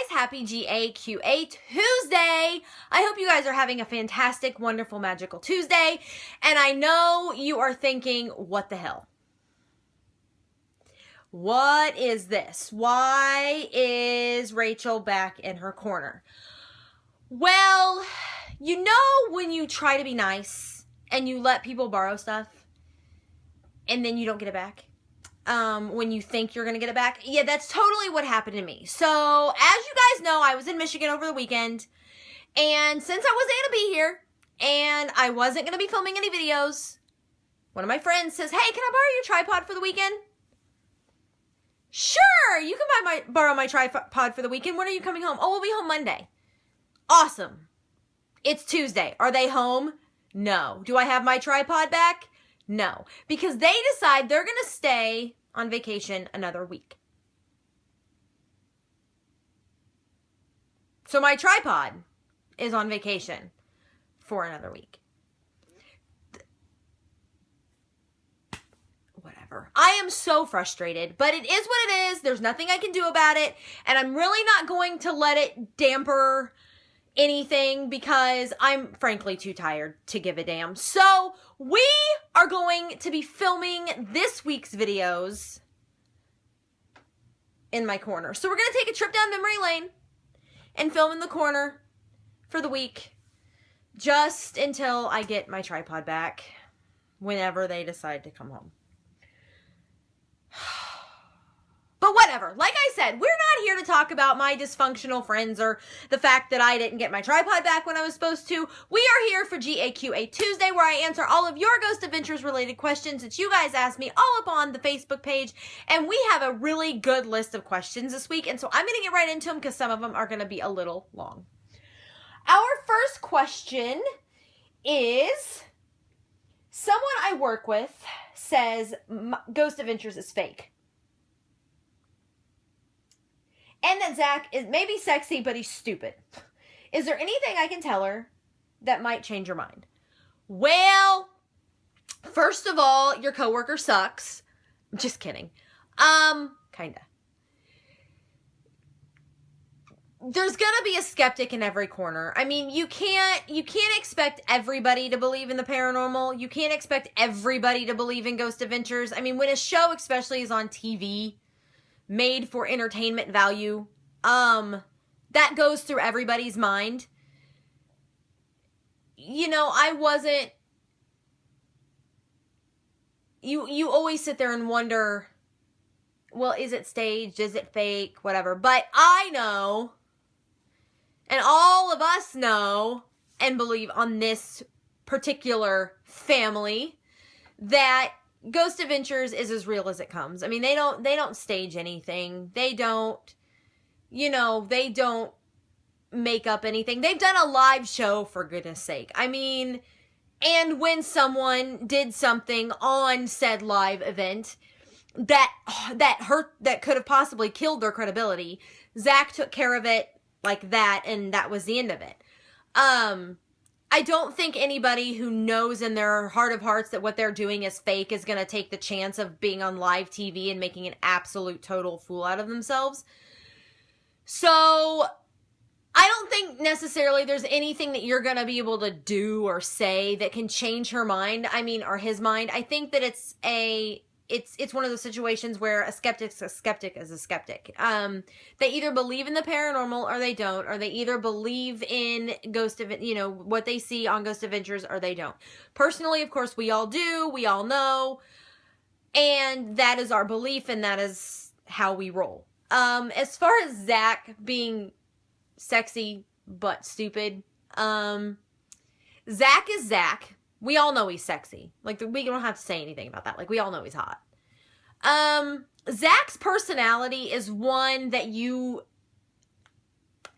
Happy GAQA Tuesday. I hope you guys are having a fantastic, wonderful, magical Tuesday. And I know you are thinking, what the hell? What is this? Why is Rachel back in her corner? Well, you know when you try to be nice and you let people borrow stuff and then you don't get it back? When you think you're going to get it back. Yeah, that's totally what happened to me. So, as you guys know, I was in Michigan over the weekend. And since I wasn't going to be here, and I wasn't going to be filming any videos, one of my friends says, hey, can I borrow your tripod for the weekend? Sure, you can borrow my tripod for the weekend. When are you coming home? Oh, we'll be home Monday. Awesome. It's Tuesday. Are they home? No. Do I have my tripod back? No, because they decide they're going to stay on vacation another week. So my tripod is on vacation for another week. Whatever. I am so frustrated, but it is what it is. There's nothing I can do about it, and I'm really not going to let it damper anything because I'm frankly too tired to give a damn. So we are going to be filming this week's videos in my corner. So we're going to take a trip down memory lane and film in the corner for the week just until I get my tripod back whenever they decide to come home. But whatever, like I said, we're not here to talk about my dysfunctional friends or the fact that I didn't get my tripod back when I was supposed to. We are here for GAQA Tuesday, where I answer all of your Ghost Adventures related questions that you guys asked me all up on the Facebook page. And we have a really good list of questions this week, and so I'm going to get right into them because some of them are going to be a little long. Our first question is, someone I work with says Ghost Adventures is fake. And that Zach is maybe sexy, but he's stupid. Is there anything I can tell her that might change her mind? Well, first of all, your coworker sucks. Just kidding. Kinda. There's gonna be a skeptic in every corner. I mean, you can't expect everybody to believe in the paranormal. You can't expect everybody to believe in Ghost Adventures. I mean, when a show especially is on TV, made for entertainment value, that goes through everybody's mind. You know, I wasn't, you always sit there and wonder, well, is it staged? Is it fake? Whatever. But I know, and all of us know and believe on this particular family, that Ghost Adventures is as real as it comes. I mean, they don't stage anything. They don't make up anything. They've done a live show, for goodness sake. I mean, and when someone did something on said live event that could have possibly killed their credibility, Zach took care of it like that, and that was the end of it. I don't think anybody who knows in their heart of hearts that what they're doing is fake is going to take the chance of being on live TV and making an absolute total fool out of themselves. So I don't think necessarily there's anything that you're going to be able to do or say that can change her mind. I mean, or his mind. I think that it's one of those situations where a skeptic is a skeptic. They either believe in the paranormal or they don't, or they either believe in what they see on Ghost Adventures or they don't. Personally, of course, we all do. We all know. And that is our belief, and that is how we roll. As far as Zach being sexy but stupid, Zach is Zach. We all know he's sexy. Like, we don't have to say anything about that. Like, we all know he's hot. Zach's personality is one that you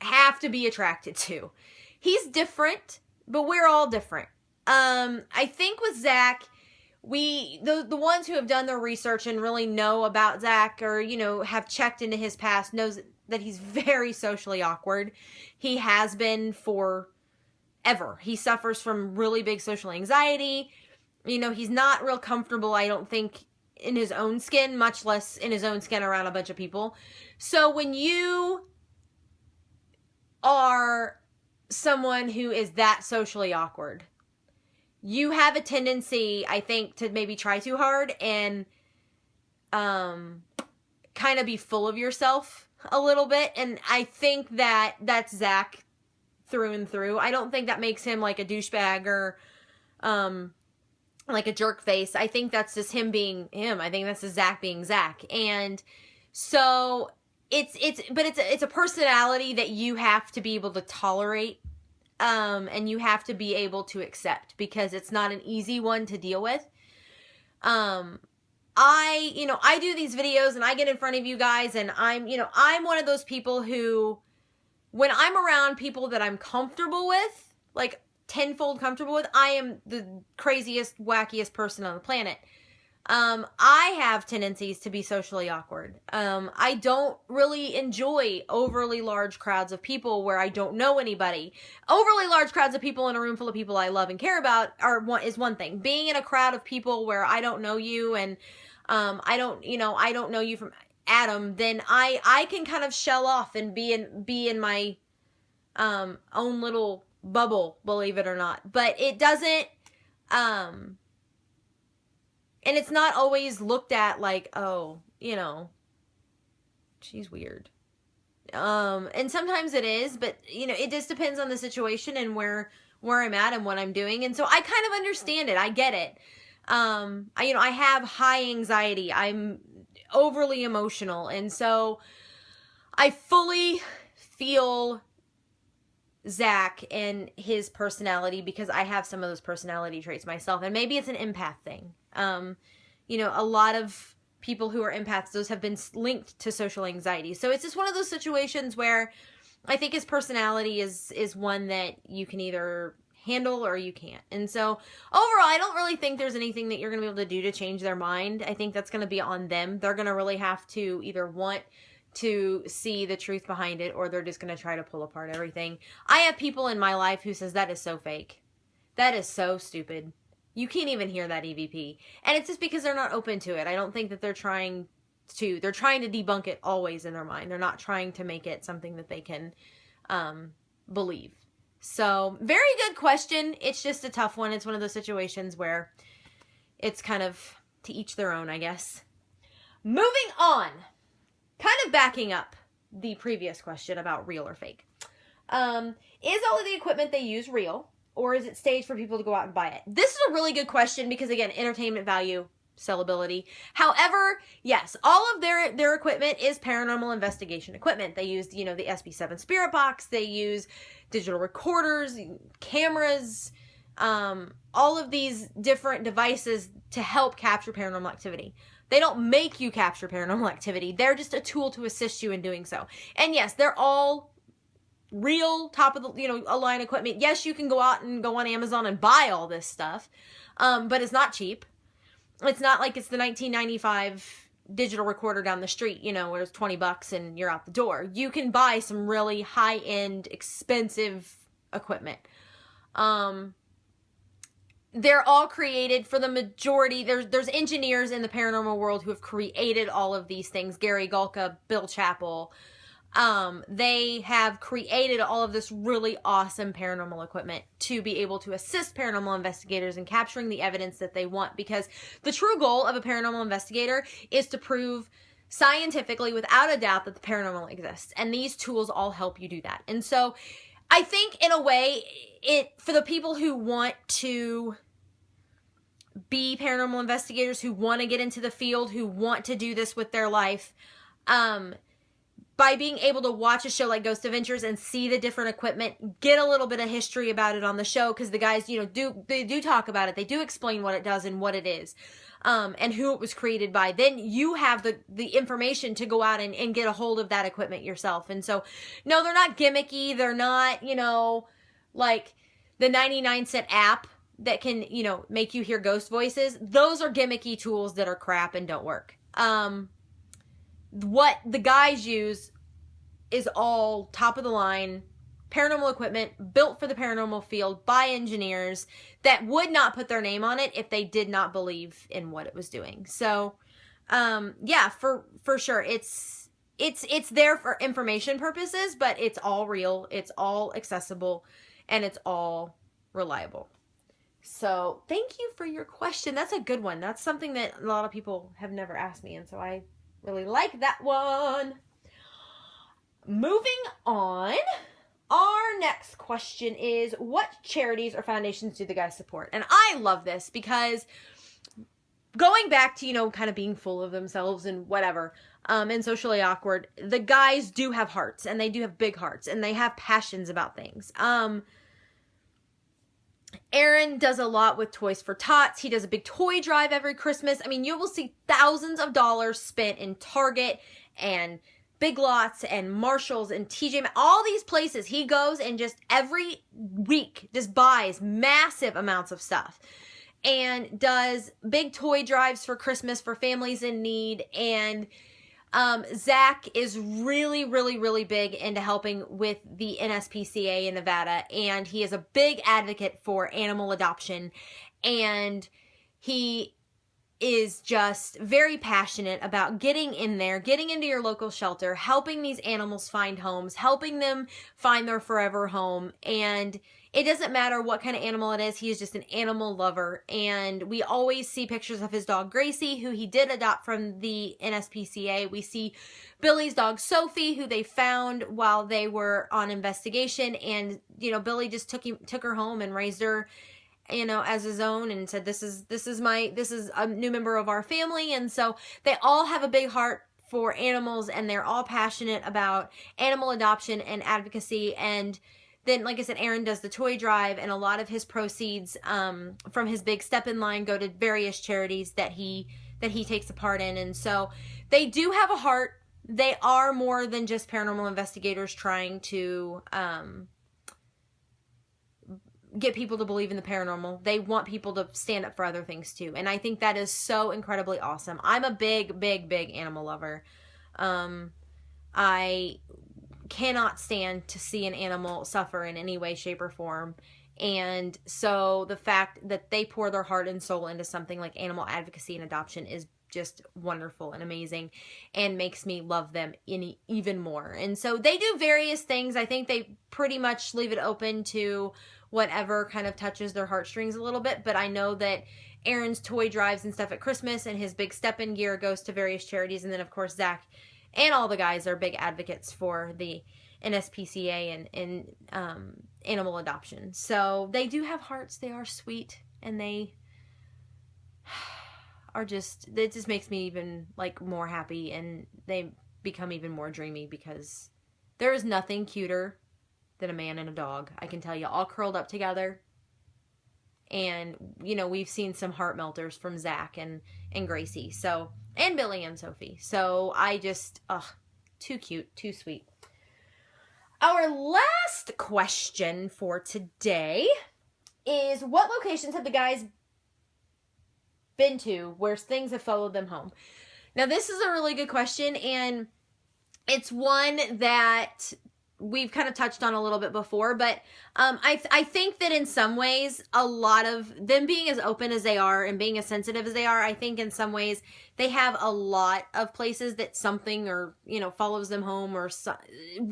have to be attracted to. He's different, but we're all different. I think with Zach, the ones who have done their research and really know about Zach, or, have checked into his past, knows that he's very socially awkward. He has been for ever. He suffers from really big social anxiety. He's not real comfortable, I don't think, in his own skin, much less in his own skin around a bunch of people. So when you are someone who is that socially awkward, you have a tendency, I think, to maybe try too hard and kind of be full of yourself a little bit. And I think that that's Zach through and through. I don't think that makes him like a douchebag or like a jerk face. I think that's just him being him. I think that's just Zach being Zach. And so it's a personality that you have to be able to tolerate. And you have to be able to accept, because it's not an easy one to deal with. I do these videos and I get in front of you guys, and I'm one of those people who, when I'm around people that I'm comfortable with, like tenfold comfortable with, I am the craziest, wackiest person on the planet. I have tendencies to be socially awkward. I don't really enjoy overly large crowds of people where I don't know anybody. Overly large crowds of people in a room full of people I love and care about is one thing. Being in a crowd of people where I don't know you and I don't know you from Adam, then I can kind of shell off and be in my own little bubble, believe it or not. But it doesn't and it's not always looked at like, oh, she's weird. And sometimes it is, but it just depends on the situation and where I'm at and what I'm doing. And so I kind of understand it. I get it. I have high anxiety. I'm overly emotional. And so I fully feel Zach and his personality, because I have some of those personality traits myself, and maybe it's an empath thing. A lot of people who are empaths, those have been linked to social anxiety. So it's just one of those situations where I think his personality is one that you can either handle or you can't. And so overall, I don't really think there's anything that you're going to be able to do to change their mind. I think that's going to be on them. They're going to really have to either want to see the truth behind it, or they're just going to try to pull apart everything. I have people in my life who says that is so fake. That is so stupid. You can't even hear that EVP. And it's just because they're not open to it. I don't think that they're trying to debunk it always in their mind. They're not trying to make it something that they can believe. So, very good question. It's just a tough one. It's one of those situations where it's kind of to each their own, I guess. Moving on. Kind of backing up the previous question about real or fake. Is all of the equipment they use real, or is it staged for people to go out and buy it? This is a really good question because, again, entertainment value, sellability. However, yes, all of their equipment is paranormal investigation equipment. They use, the SB7 Spirit Box. They use digital recorders, cameras, all of these different devices to help capture paranormal activity. They don't make you capture paranormal activity. They're just a tool to assist you in doing so. And yes, they're all real, top of the, a line equipment. Yes, you can go out and go on Amazon and buy all this stuff. But it's not cheap. It's not like it's the 1995 digital recorder down the street, where it's $20 and you're out the door. You can buy some really high-end, expensive equipment. They're all created for the majority. There's engineers in the paranormal world who have created all of these things. Gary Galka, Bill Chappell. They have created all of this really awesome paranormal equipment to be able to assist paranormal investigators in capturing the evidence that they want, because the true goal of a paranormal investigator is to prove scientifically, without a doubt, that the paranormal exists. And these tools all help you do that. And so I think in a way, for the people who want to be paranormal investigators, who want to get into the field, who want to do this with their life, by being able to watch a show like Ghost Adventures and see the different equipment, get a little bit of history about it on the show, because the guys, they do talk about it. They do explain what it does and what it is, and who it was created by. Then you have the information to go out and get a hold of that equipment yourself. And so, no, they're not gimmicky. They're not, like the 99-cent app that can, make you hear ghost voices. Those are gimmicky tools that are crap and don't work. What the guys use is all top of the line paranormal equipment built for the paranormal field by engineers that would not put their name on it if they did not believe in what it was doing. So, yeah, for sure. It's it's there for information purposes, but it's all real, it's all accessible, and it's all reliable. So thank you for your question. That's a good one. That's something that a lot of people have never asked me, and so I really like that one. Moving on, our next question is, what charities or foundations do the guys support? And I love this because going back to, kind of being full of themselves and whatever, and socially awkward, the guys do have hearts, and they do have big hearts, and they have passions about things. Aaron does a lot with Toys for Tots. He does a big toy drive every Christmas. I mean, you will see thousands of dollars spent in Target and Big Lots and Marshalls and TJ, all these places. He goes and just every week just buys massive amounts of stuff and does big toy drives for Christmas for families in need. And Zach is really, really, really big into helping with the NSPCA in Nevada, and he is a big advocate for animal adoption, and he is just very passionate about getting in there, getting into your local shelter, helping these animals find homes, helping them find their forever home. And it doesn't matter what kind of animal it is. He is just an animal lover. And we always see pictures of his dog Gracie, who he did adopt from the NSPCA. We see Billy's dog Sophie, who they found while they were on investigation. And, Billy just took her home and raised her, as his own, and said, this is a new member of our family. And so they all have a big heart for animals, and they're all passionate about animal adoption and advocacy. And then, like I said, Aaron does the toy drive, and a lot of his proceeds from his big step in line go to various charities that he takes a part in. And so they do have a heart. They are more than just paranormal investigators trying to get people to believe in the paranormal. They want people to stand up for other things too. And I think that is so incredibly awesome. I'm a big, big, big animal lover. I cannot stand to see an animal suffer in any way, shape, or form. And so the fact that they pour their heart and soul into something like animal advocacy and adoption is just wonderful and amazing, and makes me love them even more. And so they do various things. I think they pretty much leave it open to whatever kind of touches their heartstrings a little bit. But I know that Aaron's toy drives and stuff at Christmas and his big step-in gear goes to various charities. And then, of course, Zach and all the guys are big advocates for the NSPCA and animal adoption. So they do have hearts. They are sweet, and they are just, it just makes me even more happy, and they become even more dreamy, because there is nothing cuter than a man and a dog. I can tell you, all curled up together. And, we've seen some heart melters from Zach and Gracie. So, and Billy and Sophie. So I just, too cute, too sweet. Our last question for today is, what locations have the guys been to where things have followed them home? Now, this is a really good question, and it's one that we've kind of touched on a little bit before, but I think that in some ways, a lot of them being as open as they are and being as sensitive as they are, I think in some ways they have a lot of places that something or, follows them home, or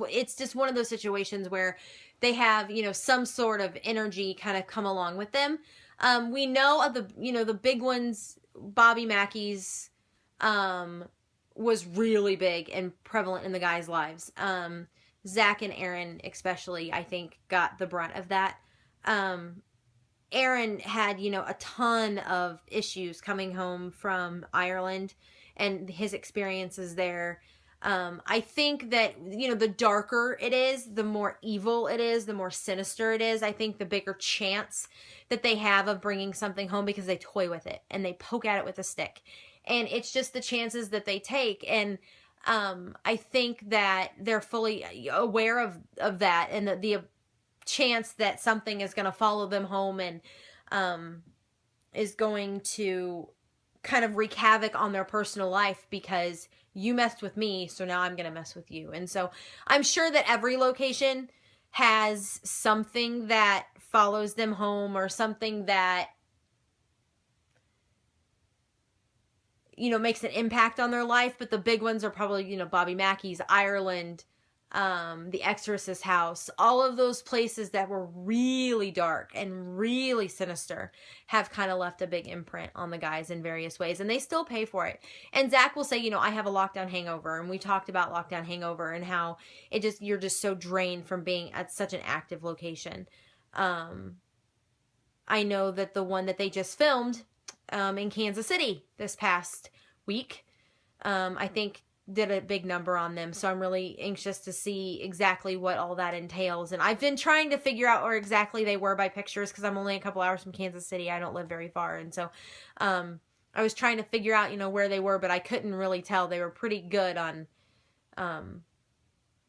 it's just one of those situations where they have, some sort of energy kind of come along with them. We know of the big ones. Bobby Mackey's was really big and prevalent in the guys' lives. Zach and Aaron especially, I think, got the brunt of that. Aaron had, a ton of issues coming home from Ireland and his experiences there. I think that, the darker it is, the more evil it is, the more sinister it is. I think the bigger chance that they have of bringing something home, because they toy with it and they poke at it with a stick. And it's just the chances that they take. And I think that they're fully aware of that, and the chance that something is going to follow them home and is going to kind of wreak havoc on their personal life, because you messed with me, so now I'm going to mess with you. And so I'm sure that every location has something that follows them home, or something that makes an impact on their life. But the big ones are probably, Bobby Mackey's, Ireland, the Exorcist house, all of those places that were really dark and really sinister have kind of left a big imprint on the guys in various ways, and they still pay for it. And Zach will say, I have a lockdown hangover, and we talked about lockdown hangover and how you're just so drained from being at such an active location. I know that the one that they just filmed in Kansas City this past week, I think did a big number on them. So I'm really anxious to see exactly what all that entails. And I've been trying to figure out where exactly they were by pictures, because I'm only a couple hours from Kansas City. I don't live very far. And so I was trying to figure out, where they were, but I couldn't really tell. They were pretty good on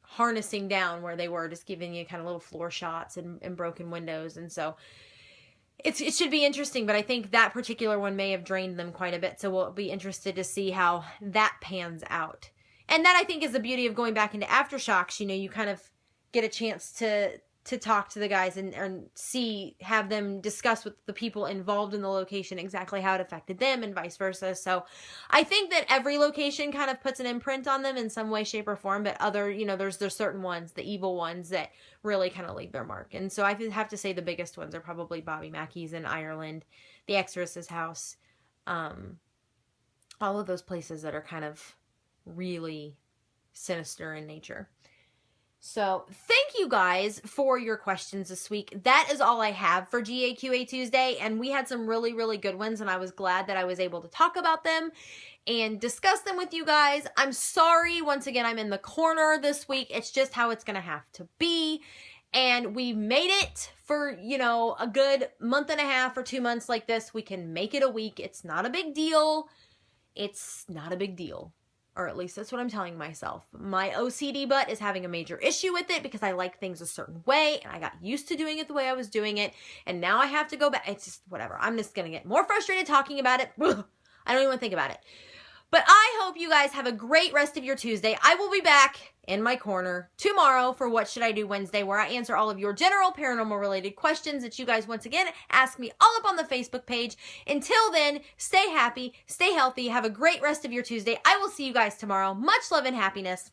harnessing down where they were, just giving you kind of little floor shots and broken windows. And so it should be interesting, but I think that particular one may have drained them quite a bit. So we'll be interested to see how that pans out. And that, I think, is the beauty of going back into Aftershocks. You kind of get a chance to talk to the guys and have them discuss with the people involved in the location exactly how it affected them and vice versa. So I think that every location kind of puts an imprint on them in some way, shape, or form, but other, there's certain ones, the evil ones, that really kind of leave their mark. And so I have to say the biggest ones are probably Bobby Mackey's in Ireland, the Exorcist house, all of those places that are kind of really sinister in nature. So thank you guys for your questions this week. That is all I have for GAQA Tuesday, and we had some really, really good ones, and I was glad that I was able to talk about them and discuss them with you guys. I'm sorry, once again, I'm in the corner this week. It's just how it's going to have to be, and we made it for, a good month and a half or 2 months like this. We can make it a week. It's not a big deal. It's not a big deal. Or at least that's what I'm telling myself. My OCD butt is having a major issue with it because I like things a certain way, and I got used to doing it the way I was doing it, and now I have to go back. It's just whatever. I'm just going to get more frustrated talking about it. Ugh, I don't even want to think about it. But I hope you guys have a great rest of your Tuesday. I will be back in my corner tomorrow for What Should I Do Wednesday, where I answer all of your general paranormal related questions that you guys once again ask me all up on the Facebook page. Until then, stay happy, stay healthy, have a great rest of your Tuesday. I will see you guys tomorrow. Much love and happiness.